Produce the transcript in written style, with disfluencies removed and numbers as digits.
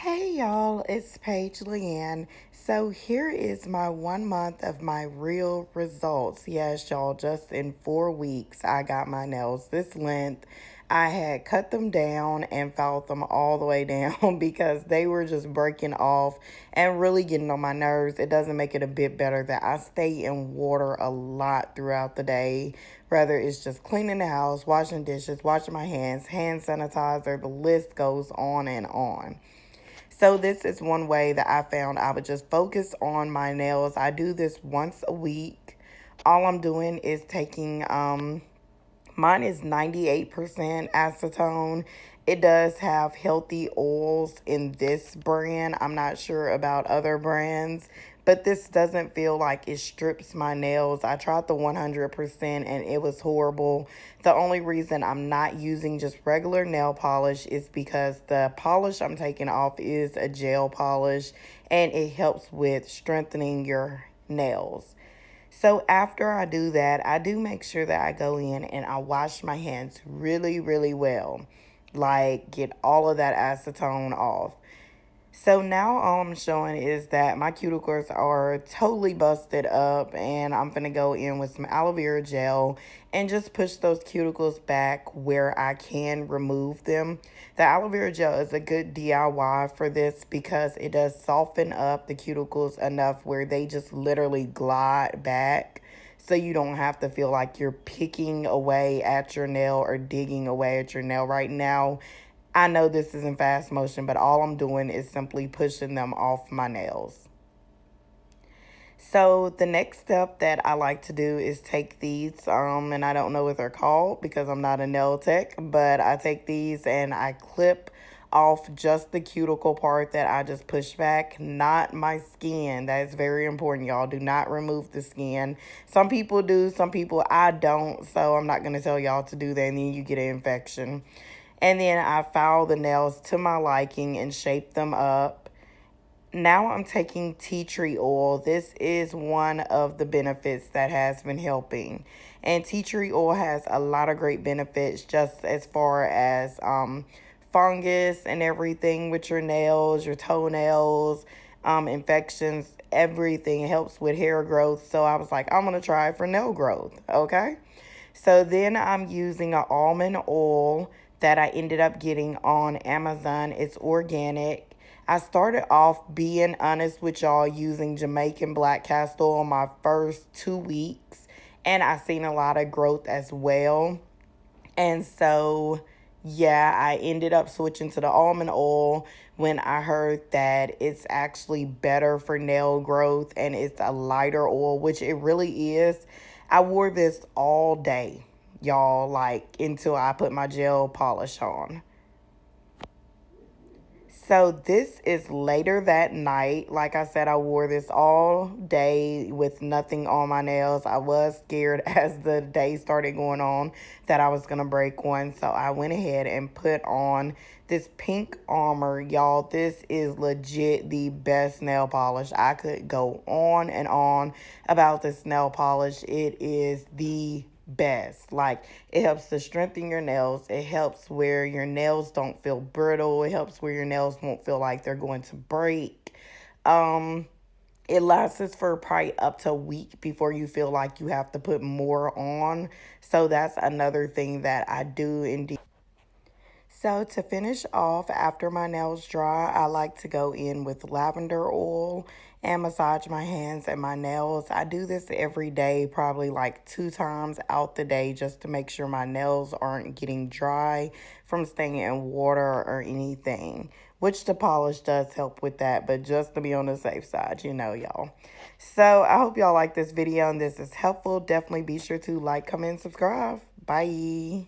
Hey y'all, it's Paige Leanne. So here is my 1 month of my real results. Yes, y'all, just in 4 weeks, I got my nails this length. I had cut them down and filed them all the way down because they were just breaking off and really getting on my nerves. It doesn't make it a bit better that I stay in water a lot throughout the day. Whether it's just cleaning the house, washing dishes, washing my hands, hand sanitizer, the list goes on and on. So this is one way that I found I would just focus on my nails. I do this once a week. All I'm doing is taking, mine is 98% acetone. It does have healthy oils in this brand. I'm not sure about other brands, but this doesn't feel like it strips my nails. I tried the 100% and it was horrible. The only reason I'm not using just regular nail polish is because the polish I'm taking off is a gel polish and it helps with strengthening your nails. So after I do that, I do make sure that I go in and I wash my hands really, really well. Like, get all of that acetone off. So now all I'm showing is that my cuticles are totally busted up, and I'm going to go in with some aloe vera gel and just push those cuticles back where I can remove them. The aloe vera gel is a good DIY for this because it does soften up the cuticles enough where they just literally glide back. So you don't have to feel like you're picking away at your nail or digging away at your nail. Right now, I know this is in fast motion, but all I'm doing is simply pushing them off my nails. So the next step that I like to do is take these, and I don't know what they're called because I'm not a nail tech, but I take these and I clip off just the cuticle part that I just push back, not my skin. That is very important, y'all. Do not remove the skin. Some people do, some people I don't, so I'm not going to tell y'all to do that and then you get an infection. And then I file the nails to my liking and shape them up. Now I'm taking tea tree oil. This is one of the benefits that has been helping. And tea tree oil has a lot of great benefits just as far as fungus and everything with your nails, your toenails, infections, everything. It helps with hair growth. So I was like, I'm going to try it for nail growth, okay? So then I'm using an almond oil that I ended up getting on Amazon. It's organic. I started off, being honest with y'all, using Jamaican black castor oil my first 2 weeks. And I seen a lot of growth as well. And so, yeah, I ended up switching to the almond oil when I heard that it's actually better for nail growth and it's a lighter oil, which it really is. I wore this all day, y'all, like until I put my gel polish on. So this is later that night. Like I said, I wore this all day with nothing on my nails. I was scared as the day started going on that I was going to break one. So I went ahead and put on this pink armor. Y'all, this is legit the best nail polish. I could go on and on about this nail polish. It is the best. Like, it helps to strengthen your nails. It helps where your nails don't feel brittle. It helps where your nails won't feel like they're going to break. It lasts for probably up to a week before you feel like you have to put more on. So that's another thing that I do indeed. So to finish off, after my nails dry, I like to go in with lavender oil and massage my hands and my nails. I do this every day, probably like 2 times out the day, just to make sure my nails aren't getting dry from staying in water or anything, which the polish does help with that, but just to be on the safe side, you know, y'all. So I hope y'all like this video and this is helpful. Definitely be sure to like, comment, and subscribe. Bye.